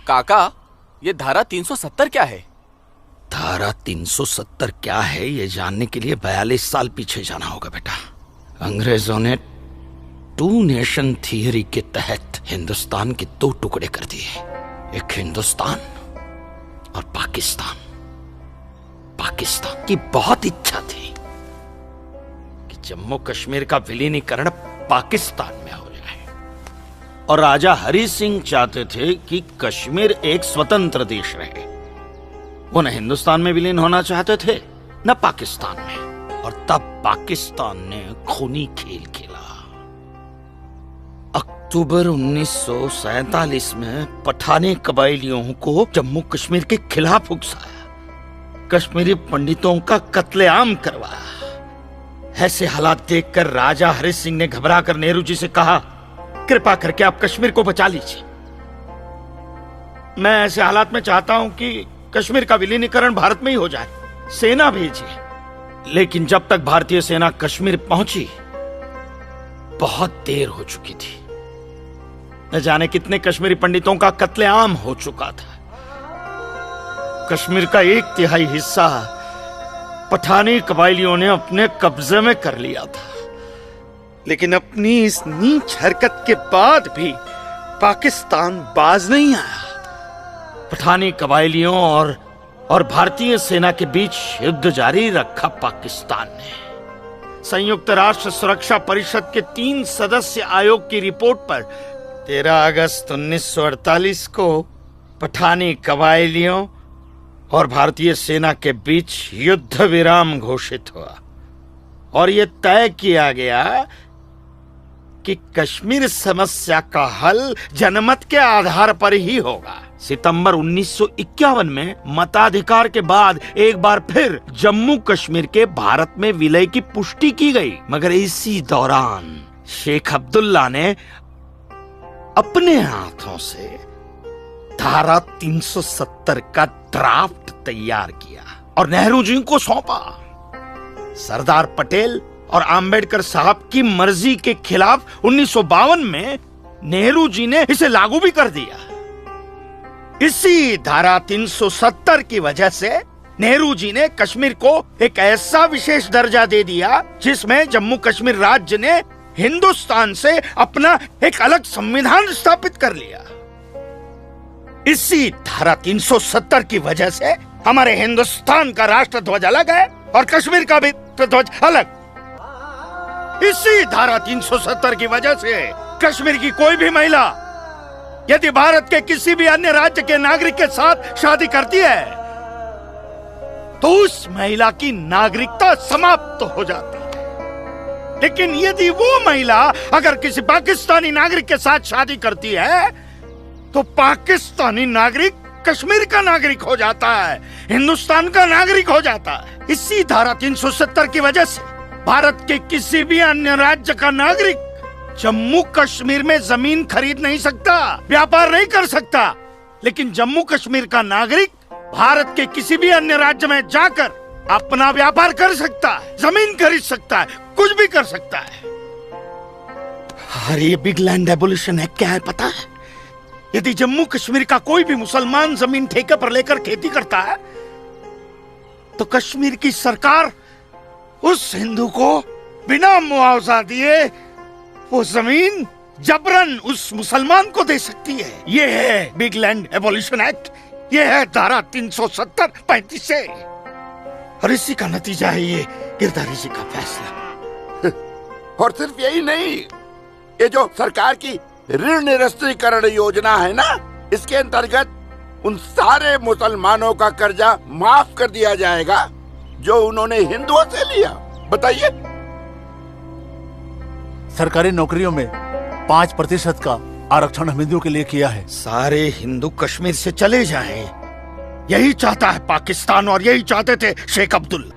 काका, ये धारा 370 क्या है? धारा 370 क्या है ये जानने के लिए 42 साल पीछे जाना होगा बेटा। अंग्रेजों ने टू नेशन थियरी के तहत हिंदुस्तान के दो टुकड़े कर दिए, एक हिंदुस्तान और पाकिस्तान। पाकिस्तान की बहुत इच्छा थी कि जम्मू कश्मीर का विलीनीकरण पाकिस्तान में हो जाए, और राजा हरि सिंह चाहते थे कि कश्मीर एक स्वतंत्र देश रहे। वो न हिंदुस्तान में विलीन होना चाहते थे न पाकिस्तान में, और तब पाकिस्तान ने खूनी खेल खेला। अक्टूबर 1947 में पठानी कबायलियों को जम्मू कश्मीर के खिलाफ उकसाया, कश्मीरी पंडितों का कत्लेआम करवाया। ऐसे हालात देखकर राजा हरि सिंह ने घबरा कर नेहरू जी से कहा, कृपा करके आप कश्मीर को बचा लीजिए। मैं ऐसे हालात में चाहता हूं कि कश्मीर का विलीनीकरण भारत में ही हो जाए, सेना भेजिए। लेकिन जब तक भारतीय सेना कश्मीर पहुंची बहुत देर हो चुकी थी। न जाने कितने कश्मीरी पंडितों का कत्लेआम हो चुका था। कश्मीर का 1/3 हिस्सा पठानी कबायलियों ने अपने कब्जे में कर लिया था। लेकिन अपनी इस नीच हरकत के बाद भी पाकिस्तान बाज नहीं आया। पठानी कबायलियों और भारतीय सेना के बीच युद्ध जारी रखा पाकिस्तान ने। संयुक्त राष्ट्र सुरक्षा परिषद के 3 सदस्य आयोग की रिपोर्ट पर 13 अगस्त 1948 को पठानी कबायलियों और भारतीय सेना के बीच युद्ध विराम घोषित हुआ, और यह तय किया गया कि कश्मीर समस्या का हल जनमत के आधार पर ही होगा। सितंबर 1951 में मताधिकार के बाद एक बार फिर जम्मू कश्मीर के भारत में विलय की पुष्टि की गई, मगर इसी दौरान शेख अब्दुल्ला ने अपने हाथों से धारा 370 का ड्राफ्ट तैयार किया और नेहरू जी को सौंपा। सरदार पटेल और अंबेडकर साहब की मर्जी के खिलाफ 1952 में नेहरू जी ने इसे लागू भी कर दिया। इसी धारा 370 की वजह से नेहरू जी ने कश्मीर को एक ऐसा विशेष दर्जा दे दिया जिसमें जम्मू कश्मीर राज्य ने हिंदुस्तान से अपना एक अलग संविधान स्थापित कर लिया। इसी धारा 370 की वजह से हमारे हिंदुस्तान का राष्ट्र ध्वज अलग है और कश्मीर का भी ध्वज अलग। इसी धारा 370 की वजह से कश्मीर की कोई भी महिला यदि भारत के किसी भी अन्य राज्य के नागरिक के साथ शादी करती है तो उस महिला की नागरिकता समाप्त हो जाती है। लेकिन यदि वो महिला अगर किसी पाकिस्तानी नागरिक के साथ शादी करती है तो पाकिस्तानी नागरिक कश्मीर का नागरिक हो जाता है, हिंदुस्तान का नागरिक हो जाता है। इसी धारा 370 की वजह से भारत के किसी भी अन्य राज्य का नागरिक जम्मू कश्मीर में जमीन खरीद नहीं सकता, व्यापार नहीं कर सकता। लेकिन जम्मू कश्मीर का नागरिक भारत के किसी भी अन्य राज्य में जाकर अपना व्यापार कर सकता है, जमीन खरीद सकता है, कुछ भी कर सकता है। अरे ये बिग लैंड एबोल्यूशन है, क्या है पता है? यदि जम्मू कश्मीर का कोई भी मुसलमान जमीन ठेके पर लेकर खेती करता है तो कश्मीर की सरकार उस हिंदू को बिना मुआवजा दिए वो जमीन जबरन उस मुसलमान को दे सकती है। ये है बिग लैंड एबोल्यूशन एक्ट, ये है धारा 370-35 से, और इसी का नतीजा है ये गिरधारी जी का फैसला। और सिर्फ यही नहीं, ये जो सरकार की ऋण निरस्तीकरण योजना है ना, इसके अंतर्गत उन सारे मुसलमानों का कर्जा माफ कर दिया जाएगा जो उन्होंने हिंदुओं से लिया। बताइए। सरकारी नौकरियों में 5% का आरक्षण हम हिंदुओं के लिए किया है। सारे हिंदू कश्मीर से चले जाएं, यही चाहता है पाकिस्तान और यही चाहते थे शेख अब्दुल्ला।